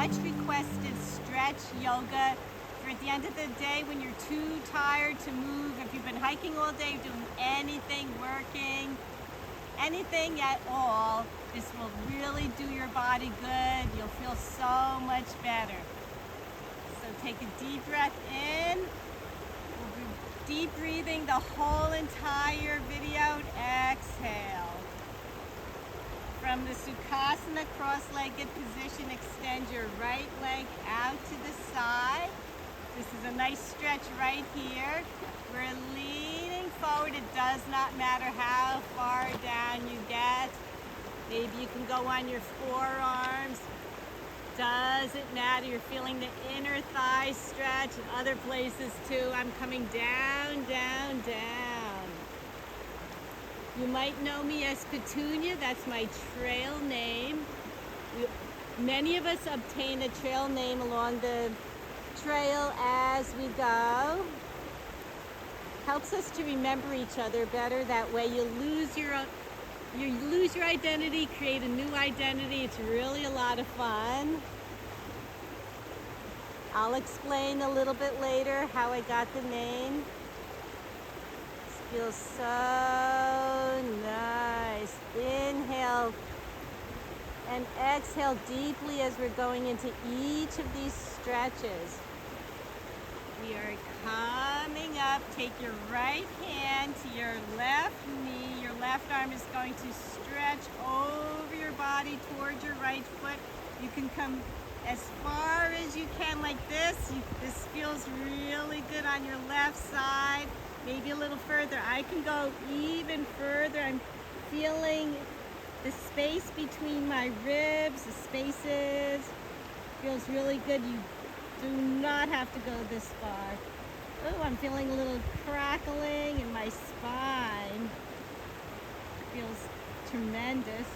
much requested stretch yoga for at the end of the day when you're too tired to move. If you've been hiking all day, doing anything, working, anything at all, this will really do your body good. You'll feel so much better. So take a deep breath in. We'll be deep breathing the whole entire video. Exhale. From the Sukhasana cross-legged position, extend your right leg out to the side. This is a nice stretch right here. We're leaning forward. It does not matter how far down you get. Maybe you can go on your forearms. Doesn't matter. You're feeling the inner thigh stretch and other places too. I'm coming down, down, down. You might know me as Petunia. That's my trail name. Many of us obtain a trail name along the trail as we go. Helps us to remember each other better. That way you lose your identity, create a new identity. It's really a lot of fun. I'll explain a little bit later how I got the name. This feels so nice. Inhale and exhale deeply as we're going into each of these stretches. We are coming up. Take your right hand to your left knee. Your left arm is going to stretch over your body towards your right foot. You can come as far as you can like this. This feels really good on your left side. Maybe a little further. I can go even further. I'm feeling the space between my ribs, the spaces. Feels really good. You do not have to go this far. Oh, I'm feeling a little crackling in my spine. Feels tremendous.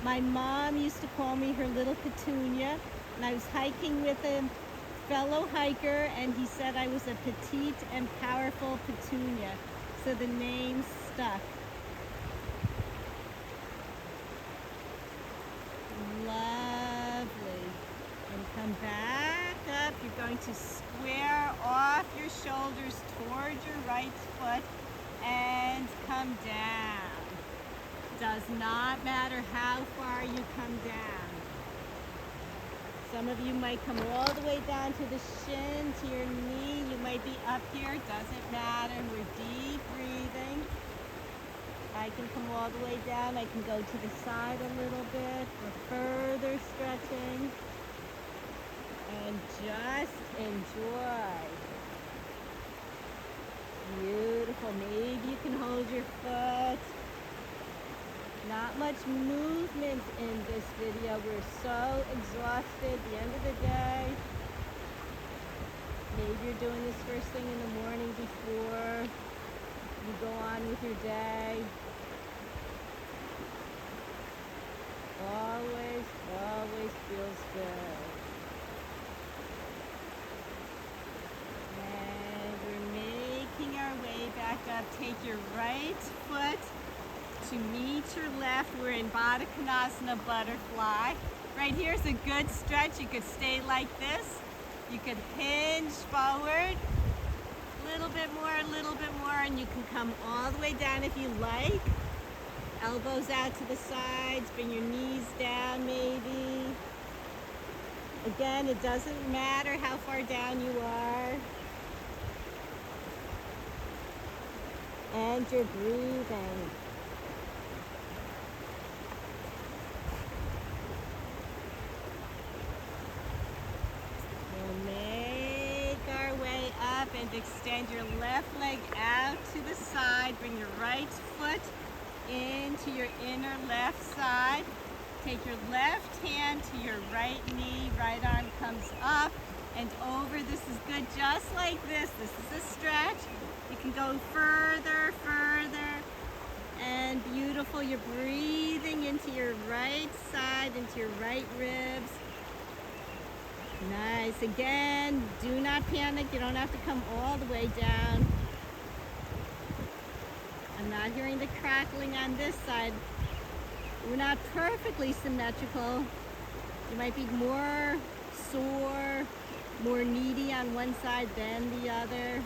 My mom used to call me her little Petunia, and I was hiking with a fellow hiker, and he said I was a petite and powerful Petunia, so the name stuck. Lovely. And come back up. You're going to square off your shoulders towards your right foot and come down. Does not matter how far you come down. Some of you might come all the way down to the shin, to your knee. You might be up here. Doesn't matter. We're deep breathing. I can come all the way down. I can go to the side a little bit for further stretching. And just enjoy. Beautiful. Maybe you can hold your foot. Not much movement in this video. We're so exhausted at the end of the day. Maybe you're doing this first thing in the morning before you go on with your day. Always, always feels good. And we're making our way back up. Take your right foot to meet your left. We're in Baddha Konasana butterfly. Right here is a good stretch. You could stay like this. You could hinge forward. A little bit more, and you can come all the way down if you like. Elbows out to the sides, bring your knees down maybe. Again, it doesn't matter how far down you are. And you're breathing. We'll make our way up and extend your left leg out to the side. Bring your right foot into your inner left side. Take your left hand to your right knee. Right arm comes up and over. This is good, just like this. This is a stretch. You can go further, and beautiful. You're breathing into your right side, into your right ribs. Nice. Again, do not panic. You don't have to come all the way down. I'm not hearing the crackling on this side. We're not perfectly symmetrical. You might be more sore, more needy on one side than the other.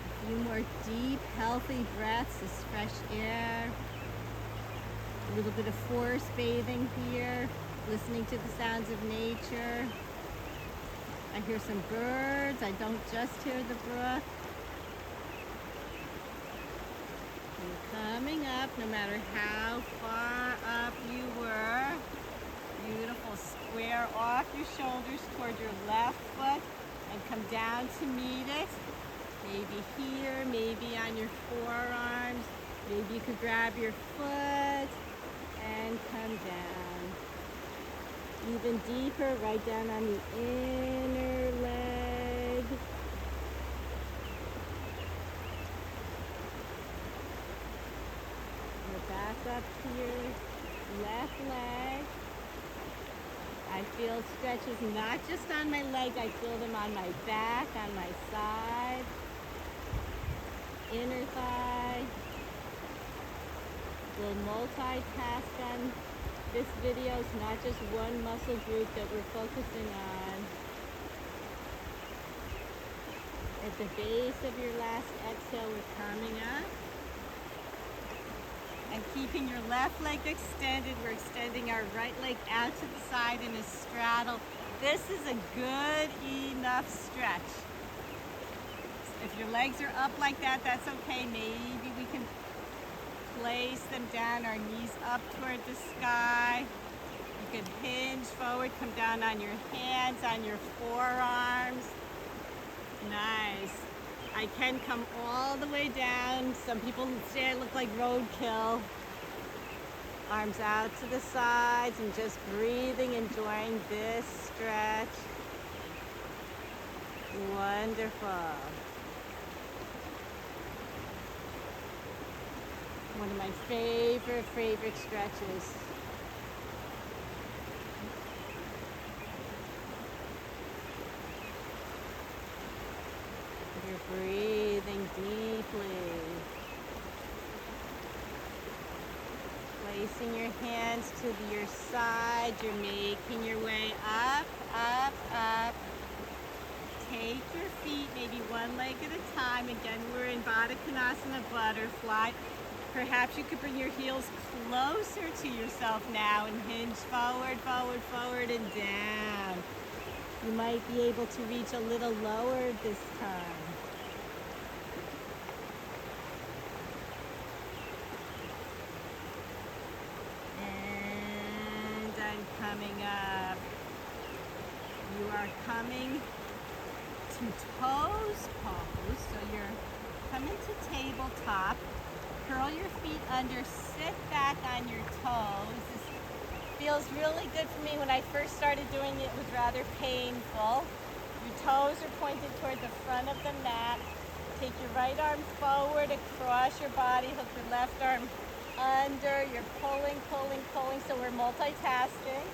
A few more deep, healthy breaths, this fresh air. A little bit of forest bathing here, listening to the sounds of nature. I hear some birds. I don't just hear the brook. And coming up, no matter how far up you were. Beautiful. Square off your shoulders toward your left foot and come down to meet it. Maybe here, maybe on your forearms. Maybe you could grab your foot and come down. Even deeper, right down on the inner leg. We're back up here, left leg. I feel stretches not just on my leg, I feel them on my back, on my side, inner thigh. We'll multitask on this video. It's not just one muscle group that we're focusing on. At the base of your last exhale, we're coming up. And keeping your left leg extended, we're extending our right leg out to the side in a straddle. This is a good enough stretch. If your legs are up like that, that's okay. Maybe we can place them down, our knees up toward the sky. You could hinge forward, come down on your hands, on your forearms. Nice. I can come all the way down. Some people say I look like roadkill. Arms out to the sides and just breathing, enjoying this stretch. Wonderful. One of my favorite stretches. You're breathing deeply. Placing your hands to your side. You're making your way up, up, up. Take your feet, maybe one leg at a time. Again, we're in Baddha Konasana, butterfly. Perhaps you could bring your heels closer to yourself now and hinge forward, forward, forward, and down. You might be able to reach a little lower this time. And I'm coming up. You are coming to toes pose. So you're coming to tabletop. Curl your feet under, sit back on your toes. This feels really good for me. When I first started doing it, it was rather painful. Your toes are pointed toward the front of the mat. Take your right arm forward across your body, hook your left arm under. You're pulling, pulling, pulling, so we're multitasking.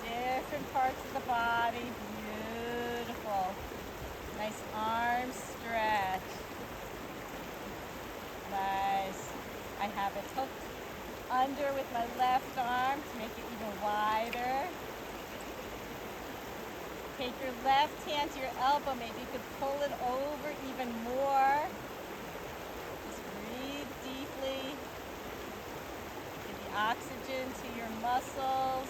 Different parts of the body, beautiful. Nice arm stretch. Nice. I have it hooked under with my left arm to make it even wider. Take your left hand to your elbow. Maybe you could pull it over even more. Just breathe deeply. Get the oxygen to your muscles.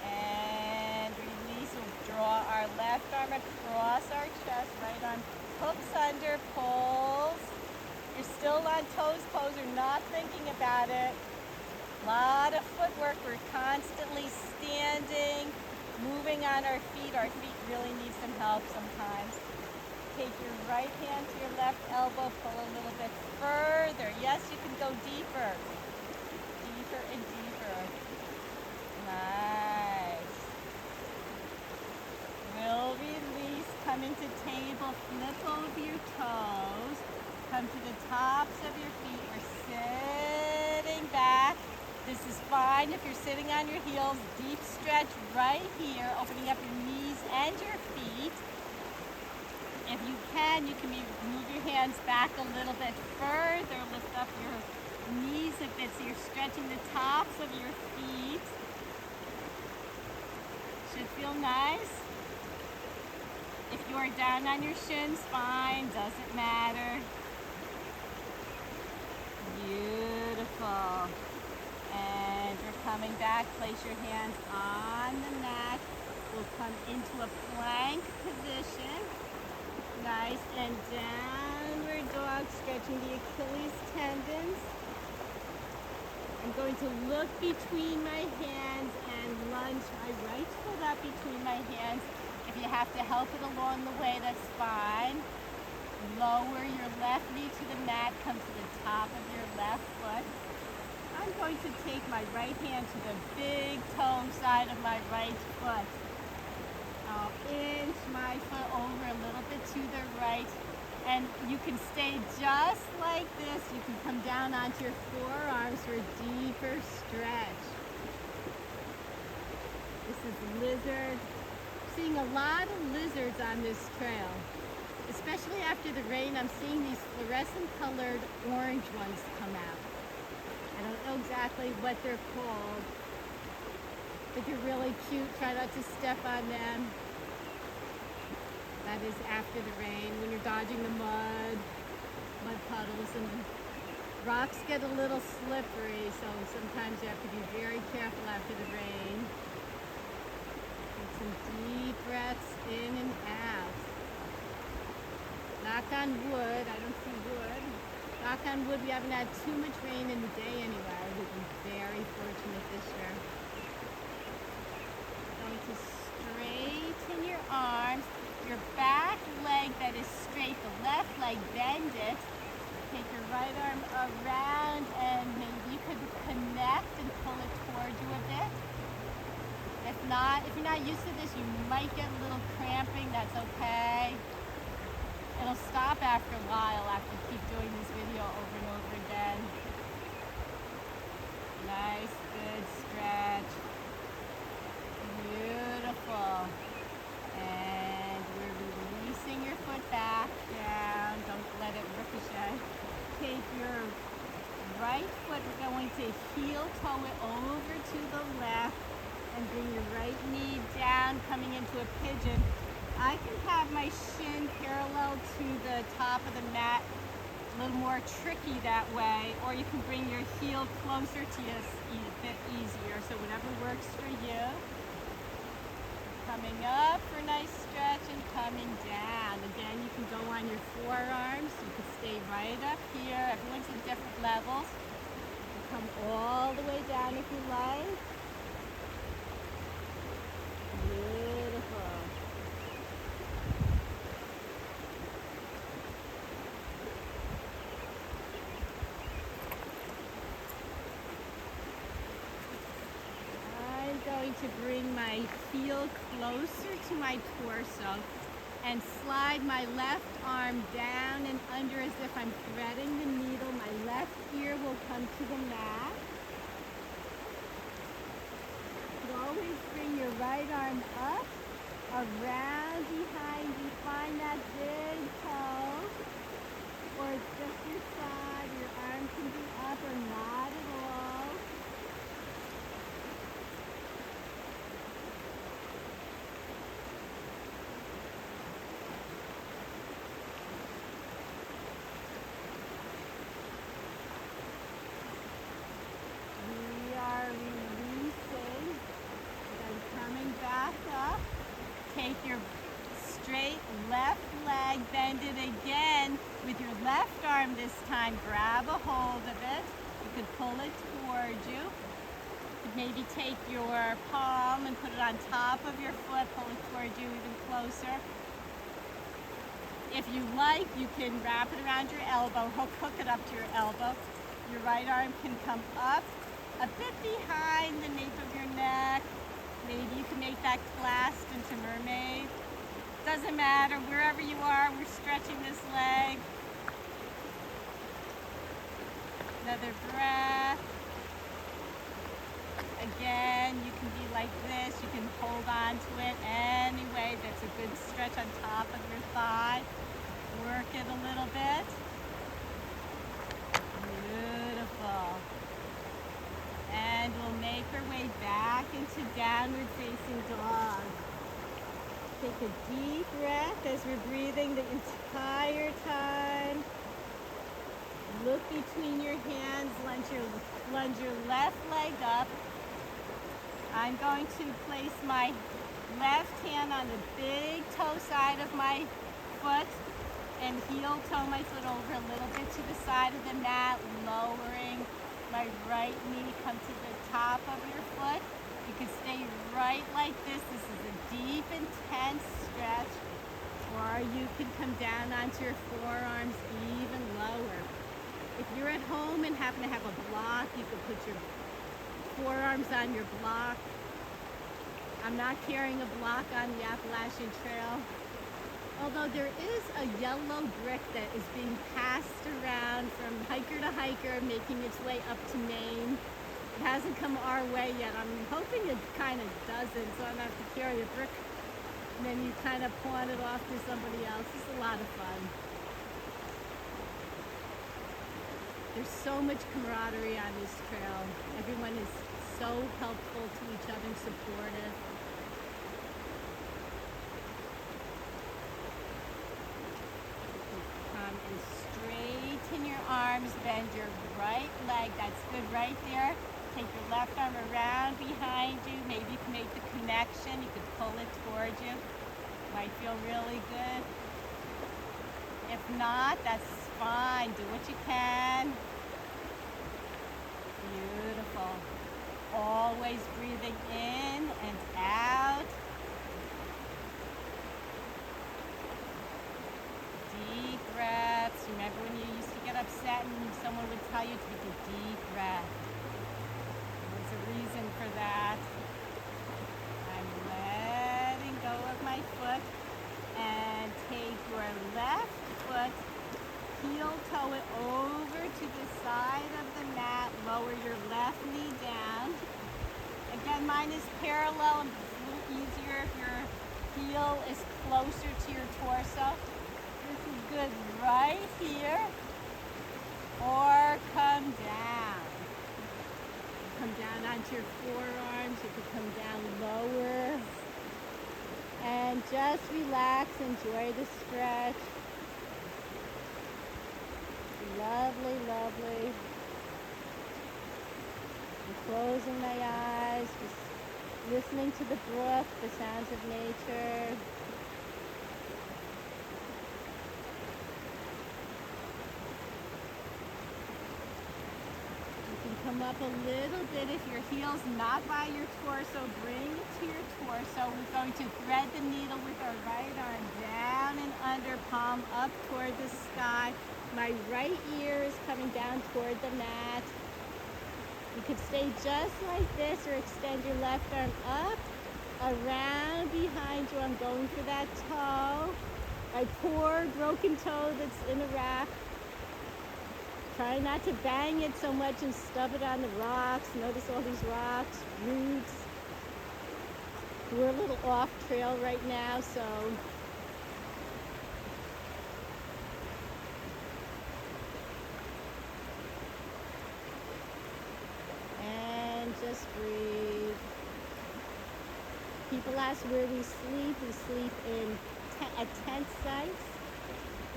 And release. We'll draw our left arm across our chest. Right arm hooks under, pulls. You're still on toes pose, you're not thinking about it. A lot of footwork, we're constantly standing, moving on our feet. Our feet really need some help sometimes. Take your right hand to your left elbow, pull a little bit further. Yes, you can go deeper. Deeper and deeper. Nice. We'll release, come into table, flip over your toes. Come to the tops of your feet. We're sitting back. This is fine if you're sitting on your heels. Deep stretch right here, opening up your knees and your feet. If you can move your hands back a little bit further. Lift up your knees a bit, so you're stretching the tops of your feet. Should feel nice. If you are down on your shins, fine, doesn't matter. Beautiful. And you're coming back, place your hands on the mat. We'll come into a plank position. Nice, and downward dog, stretching the Achilles tendons. I'm going to look between my hands and lunge my right foot up between my hands. If you have to help it along the way, that's fine. Lower your left knee to the mat, come to the top of your left foot. I'm going to take my right hand to the big toe side of my right foot. I'll inch my foot over a little bit to the right, and you can stay just like this. You can come down onto your forearms for a deeper stretch. This is lizard. Seeing a lot of lizards on this trail. Especially after the rain, I'm seeing these fluorescent colored orange ones come out. I don't know exactly what they're called, but they're really cute. Try not to step on them. That is after the rain, when you're dodging the mud puddles, and rocks get a little slippery, so sometimes you have to be very careful after the rain. Take some deep breaths in and out. Knock on wood, I don't see wood. Knock on wood, we haven't had too much rain in the day anyway. We've been very fortunate this year. Going to straighten your arms. Your back leg that is straight, the left leg, bend it. Take your right arm around, and maybe you could connect and pull it towards you a bit. If not, if you're not used to this, you might get a little cramping. That's okay. It'll stop after a while, after you keep doing this video over and over again. Nice, good stretch. Beautiful. And we're releasing your foot back down. Don't let it ricochet. Take your right foot, we're going to heel toe it over to the left and bring your right knee down, coming into a pigeon. I can have my shin parallel to the top of the mat, a little more tricky that way, or you can bring your heel closer to you, a bit easier, so whatever works for you. Coming up for a nice stretch and coming down. Again, you can go on your forearms, you can stay right up here, everyone's at different levels. You come all the way down if you like. Beautiful. Going to bring my heel closer to my torso and slide my left arm down and under as if I'm threading the needle. My left ear will come to the mat. You can always bring your right arm up, around behind you. Find that big toe, or it's just your side. Your arm can be up or not at all. Take your straight left leg, bend it again with your left arm this time. Grab a hold of it. You could pull it towards you. You could maybe take your palm and put it on top of your foot, pull it towards you even closer. If you like, you can wrap it around your elbow, hook it up to your elbow. Your right arm can come up a bit behind the nape of your neck. Maybe you can make that clasp into Mermaid. Doesn't matter, wherever you are, we're stretching this leg. Another breath. Again, you can be like this. You can hold on to it any way. That's a good stretch on top of your thigh. Work it a little bit. Beautiful. make her way back into downward facing dog. Take a deep breath as we're breathing the entire time. Look between your hands, lunge your left leg up. I'm going to place my left hand on the big toe side of my foot and heel toe my foot over a little bit to the side of the mat, lowering my right knee, come to the top of your foot. You can stay right like this. This is a deep, intense stretch. Or you can come down onto your forearms even lower. If you're at home and happen to have a block, you can put your forearms on your block. I'm not carrying a block on the Appalachian Trail. Although there is a yellow brick that is being passed around from hiker to hiker, making its way up to Maine. It hasn't come our way yet. I'm hoping it kind of doesn't, so I'm going to have to carry a brick and then you kind of pawn it off to somebody else. It's a lot of fun. There's so much camaraderie on this trail. Everyone is so helpful to each other and supportive. Come and straighten your arms, bend your right leg. That's good right there. Take your left arm around behind you. Maybe you can make the connection. You could pull it towards you. Might feel really good. If not, that's fine. Do what you can. Beautiful. Always breathing in and out. Deep breaths. Remember when you used to get upset and someone would tell you to take a deep breath? There's a reason for that. I'm letting go of my foot and take your left foot, heel toe it over to the side of the mat, lower your left knee down. Again, mine is parallel and it's a little easier if your heel is closer to your torso. This is good right here, or come down. Come down onto your forearms, you could come down lower. And just relax, enjoy the stretch. Lovely, lovely. I'm closing my eyes, just listening to the brook, the sounds of nature. Come up a little bit. If your heel's not by your torso, bring it to your torso. We're going to thread the needle with our right arm down and under, palm up toward the sky. My right ear is coming down toward the mat. You could stay just like this or extend your left arm up, around behind you. I'm going for that toe. My poor broken toe that's in a rack. Try not to bang it so much and stub it on the rocks. Notice all these rocks, roots. We're a little off trail right now, so and just breathe. People ask where we sleep. We sleep at tent sites.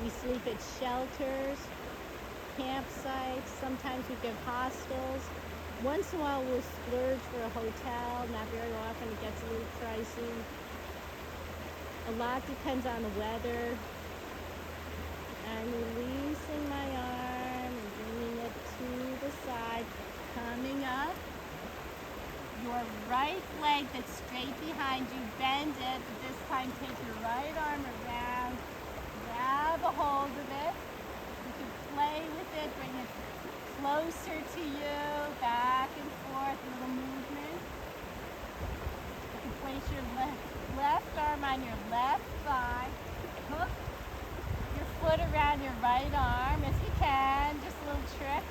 We sleep at shelters, campsites. Sometimes we give hostels. Once in a while we'll splurge for a hotel. Not very often. It gets a little pricey. A lot depends on the weather. I'm releasing my arm and bringing it to the side. Coming up. Your right leg that's straight behind you, bend it. But this time take your right arm around. Grab a hold of it. Play with it, bring it closer to you, back and forth, little movement. You can place your left arm on your left thigh. Hook your foot around your right arm if you can, just a little trick.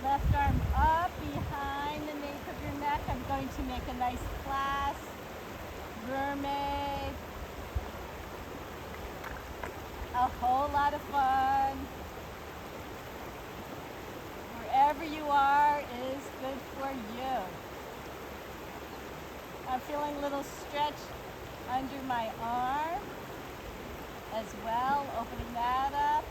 Left arm up behind the nape of your neck. I'm going to make a nice clasp. Mermaid. A whole lot of fun. Wherever you are is good for you. I'm feeling a little stretch under my arm as well, opening that up.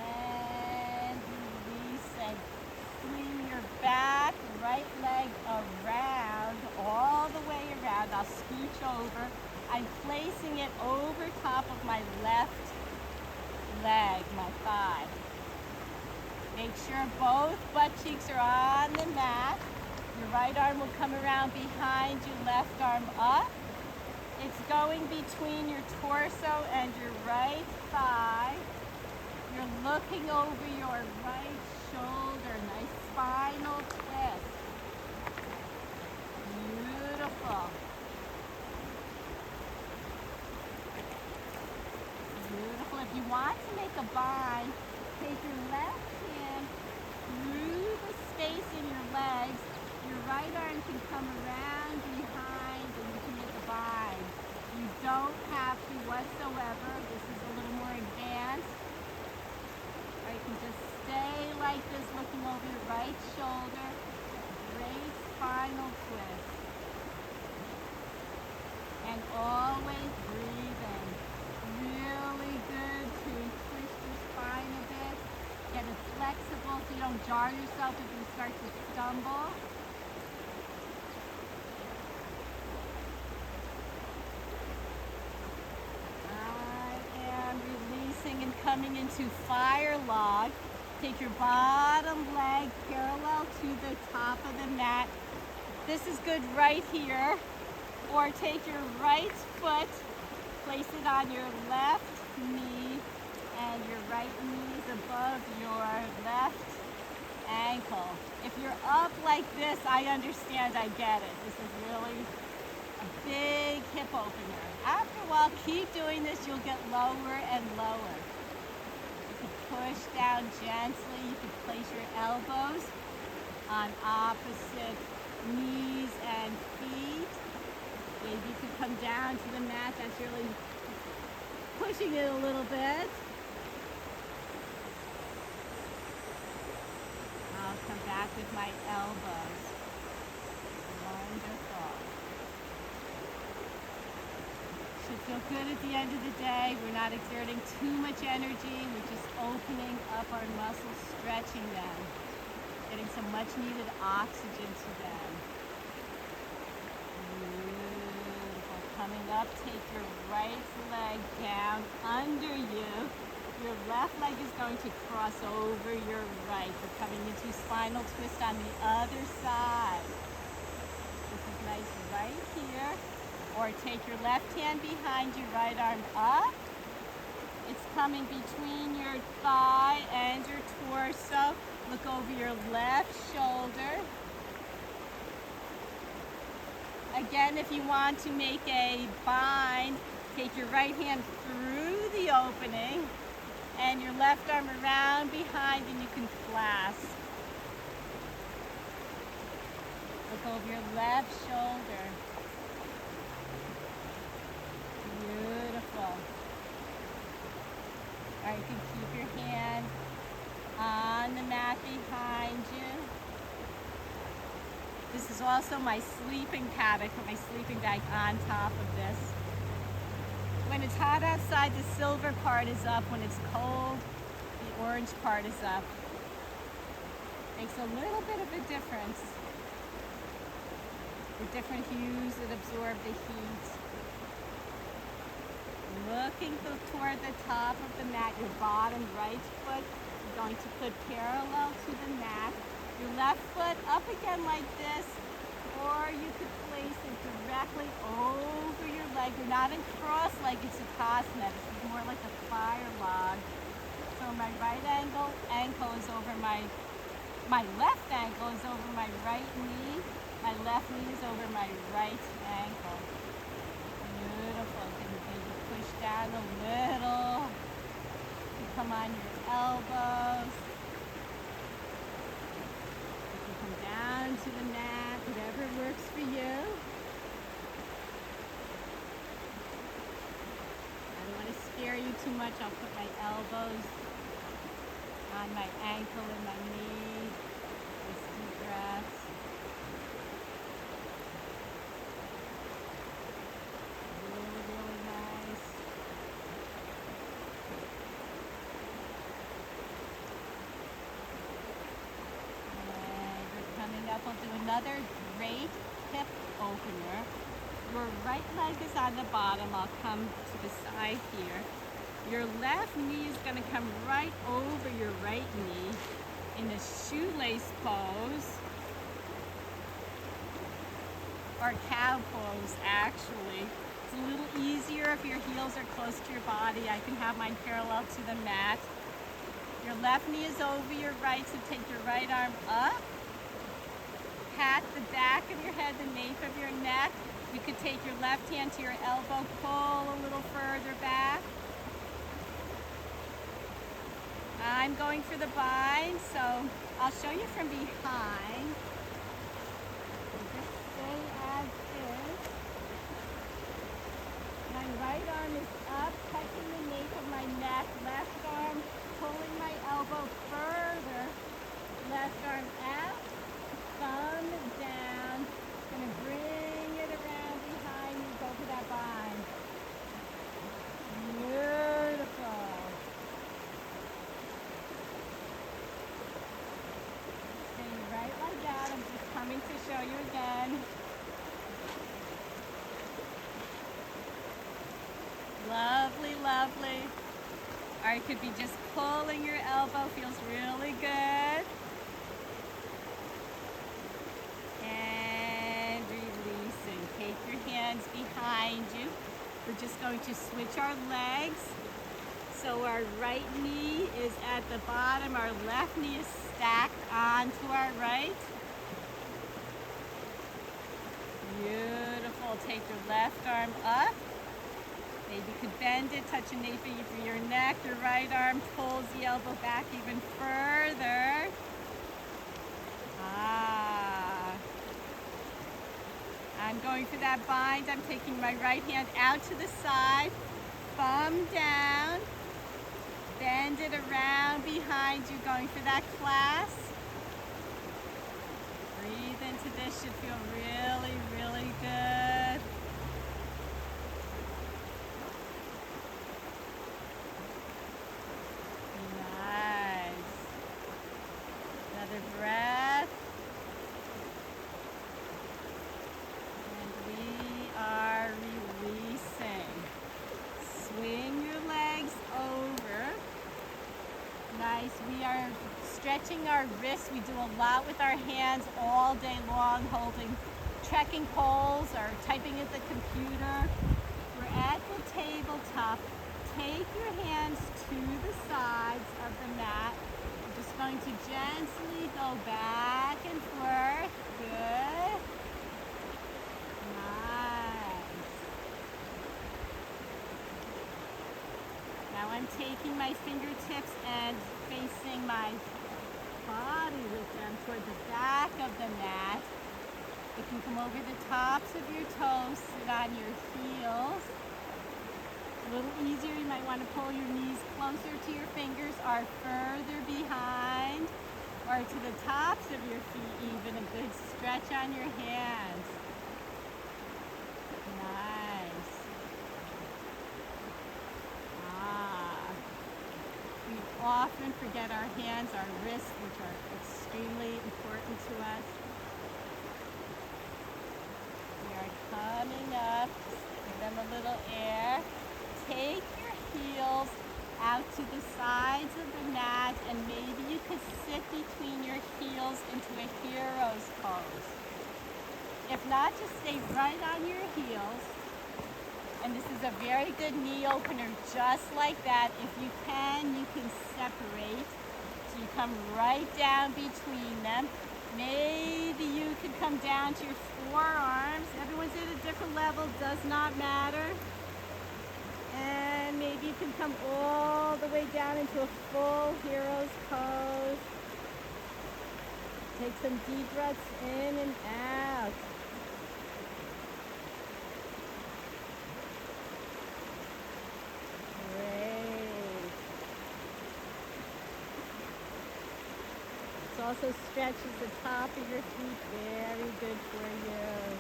And release and swing your back, right leg around, all the way around. I'll scooch over. I'm placing it over top of my left leg, my thigh. Make sure both butt cheeks are on the mat. Your right arm will come around behind you, left arm up. It's going between your torso and your right thigh. You're looking over your right shoulder, nice spinal twist. Beautiful. Beautiful. If you want to make a bind, take your left hand through the space in your legs. Your right arm can come around behind and you can make a bind. You don't have to whatsoever. This is a little more advanced. Or you can just stay like this, looking over your right shoulder. Great spinal twist. And always breathe in. Really good to twist your spine a bit. Get it flexible so you don't jar yourself if you start to stumble. And coming into fire log. Take your bottom leg parallel to the top of the mat. This is good right here. Or take your right foot, place it on your left knee, and your right knee is above your left ankle. If you're up like this, I understand, I get it. This is really a big hip opener. After a while, keep doing this, you'll get lower and lower. You can push down gently. You can place your elbows on opposite knees and feet. Maybe you can come down to the mat. That's really pushing it a little bit. I'll come back with my elbows. Wonderful. Should feel good at the end of the day. We're not exerting too much energy. We're just opening up our muscles, stretching them, getting some much needed oxygen to them. Beautiful. Coming up, take your right leg down under you. Your left leg is going to cross over your right. We're coming into spinal twist on the other side. This is nice right here. Or take your left hand behind your right arm up. It's coming between your thigh and your torso. Look over your left shoulder. Again, if you want to make a bind, take your right hand through the opening and your left arm around behind and you can clasp. Look over your left shoulder. Beautiful. All right, you can keep your hand on the mat behind you. This is also my sleeping pad. I put my sleeping bag on top of this. When it's hot outside, the silver part is up. When it's cold, the orange part is up. Makes a little bit of a difference. The different hues that absorb the heat. Looking toward the top of the mat, your bottom right foot, you're going to put parallel to the mat. Your left foot up again like this, or you could place it directly over your leg. You're not in cross-legged Sukhasana. This is more like a fire log. So my right ankle is over my left ankle is over my right knee. My left knee is over my right ankle. Beautiful. Can you maybe push down a little? You come on your elbows. Come down to the mat, whatever works for you. I don't want to scare you too much. I'll put my elbows on my ankle and my knee. Just deep breaths. another great hip opener. Your right leg is on the bottom. I'll come to the side here. Your left knee is going to come right over your right knee in a shoelace pose, or cow pose actually. It's a little easier if your heels are close to your body. I can have mine parallel to the mat. Your left knee is over your right, so take your right arm up. Pat the back of your head, the nape of your neck. You could take your left hand to your elbow, pull a little further back. I'm going for the bind, so I'll show you from behind. Just stay as is. My right arm is up, touching the nape of my neck. Left arm pulling my elbow further. Left arm out, thumb down. Gonna bring it around behind you, go for that bind. Beautiful. Stay right like that. I'm just coming to show you again. Lovely, lovely. Or it could be just pulling your elbow, feels really good. And releasing. Take your hands behind you. We're just going to switch our legs. So our right knee is at the bottom, our left knee is stacked onto our right. Beautiful. Take your left arm up. Maybe you could bend it, touch a nape of your neck. Your right arm pulls the elbow back even further. I'm going for that bind. I'm taking my right hand out to the side, thumb down, bend it around behind you, going for that clasp. Breathe into this, should feel really, really good. Nice. Another breath. And we are releasing. Swing your legs over. Nice. We are stretching our wrists. We do a lot with our hands all day long, holding trekking poles or typing at the computer. We're at the tabletop. Take your hands to the sides of the mat. We're just going to gently go back and forth. Good. Nice. Now I'm taking my fingertips and facing my body with them toward the back of the mat. You can come over the tops of your toes, sit on your heels. A little easier, you might want to pull your knees closer to your fingers or further behind or to the tops of your feet even. A good stretch on your hands. Nice. We often forget our hands, our wrists, which are extremely important to us. We are coming up. Give them a little air. Take your heels out to the sides of the mat, and maybe you could sit between your heels into a hero's pose. If not, just stay right on your heels. And this is a very good knee opener, just like that. If you can separate. So you come right down between them. Maybe you could come down to your forearms. Everyone's at a different level, does not matter. And maybe you can come all the way down into a full hero's pose. Take some deep breaths in and out. Great. This also stretches the top of your feet. Very good for you.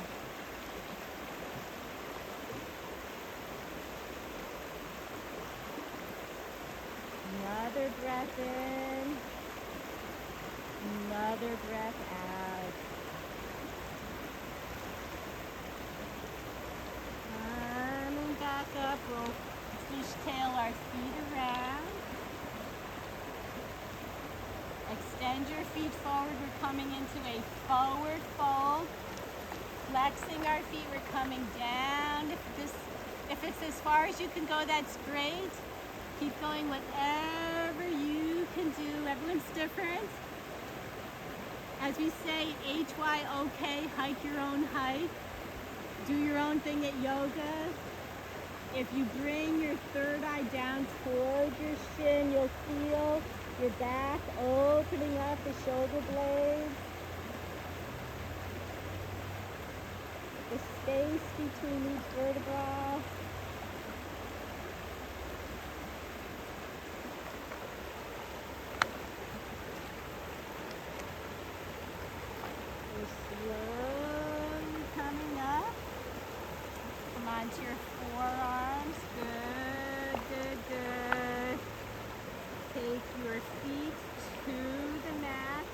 Another breath in, another breath out. up, we'll fishtail our feet around. Extend your feet forward. We're coming into a forward fold. Flexing our feet, we're coming down. If it's as far as you can go, that's great. Keep going whatever you can do. Everyone's different. As we say, HYOK, hike your own hike. Do your own thing at yoga. If you bring your third eye down towards your shin, you'll feel your back opening up the shoulder blades. The space between each vertebra. You're slowly coming up. Come onto your forearms. Good, good, good. Take your feet to the mat.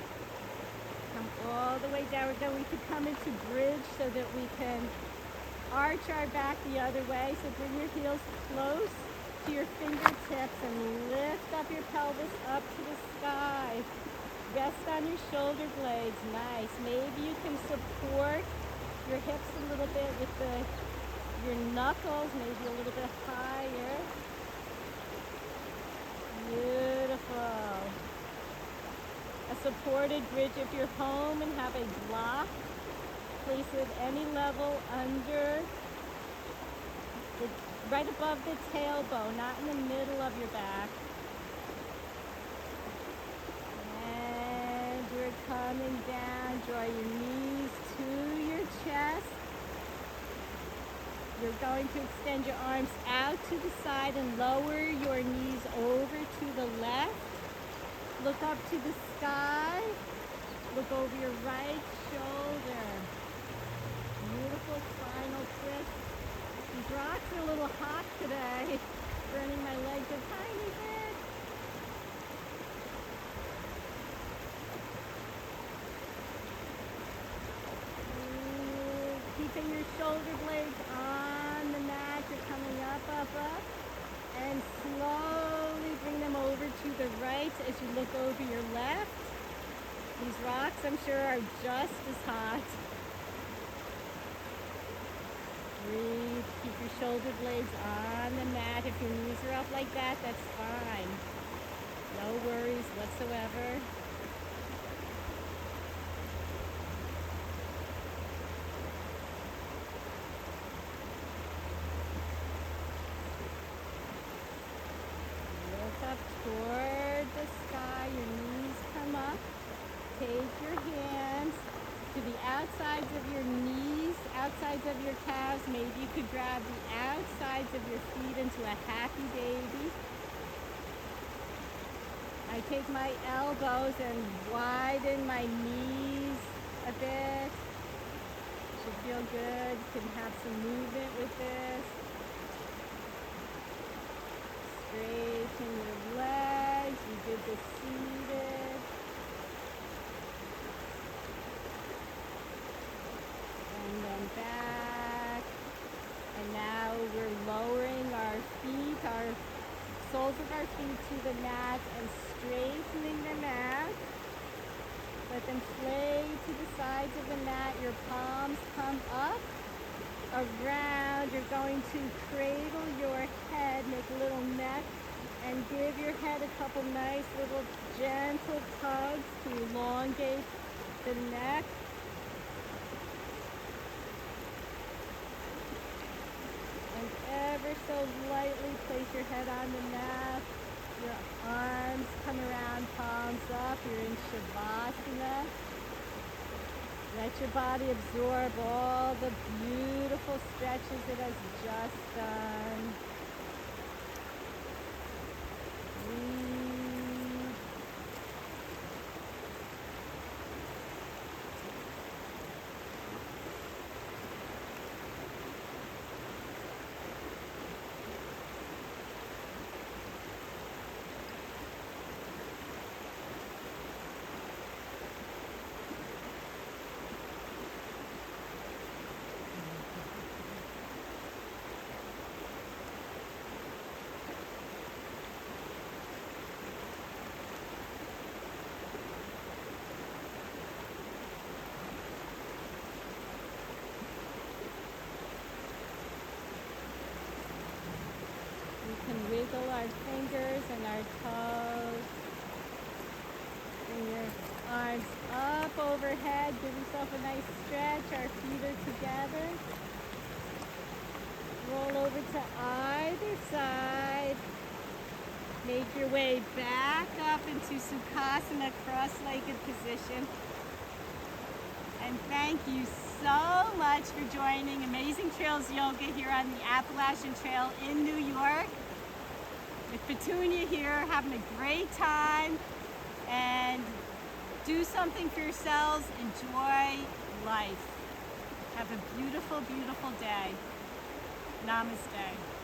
Come all the way down. We're going to come into bridge so that we can arch our back the other way. So bring your heels close to your fingertips and lift up your pelvis up to the sky. Rest on your shoulder blades. Nice. Maybe you can support your hips a little bit with your knuckles, maybe a little bit higher. Beautiful. A supported bridge. If you're home and have a block, place it any level under, right above the tailbone, not in the middle of your back. And you're coming down. Draw your knees to your chest. You're going to extend your arms out to the side and lower your knees over to the left. Look up to the sky. Look over your right shoulder. Beautiful spinal twist. These rocks are a little hot today. Burning my legs a tiny bit. Keeping your shoulder blades on the mat. You're coming up, up, up. And slowly bring them over to the right as you look over your left. These rocks, I'm sure, are just as hot. Breathe. Keep your shoulder blades on the mat. If your knees are up like that, that's fine. No worries whatsoever. Toward the sky, your knees come up. Take your hands to the outsides of your knees, outsides of your calves. Maybe you could grab the outsides of your feet into a happy baby. I take my elbows and widen my knees a bit. Should feel good. You can have some movement with this. Straighten your legs. You did the seated. And then back. And now we're lowering our feet, our soles of our feet to the mat and straightening them out. Let them play to the sides of the mat. Your palms come up. Around, you're going to cradle your head, make a little neck, and give your head a couple nice little gentle tugs to elongate the neck. And ever so lightly place your head on the mat. Your arms come around, palms up. You're in Savasana. Let your body absorb all the beautiful stretches it has just done. Breathe. our fingers and our toes. Bring your arms up overhead. Give yourself a nice stretch. Our feet are together. Roll over to either side. Make your way back up into Sukhasana, cross-legged position. And thank you so much for joining Amazing Trails Yoga here on the Appalachian Trail in New York. With Petunia here, having a great time. And do something for yourselves. Enjoy life. Have a beautiful, beautiful day. Namaste.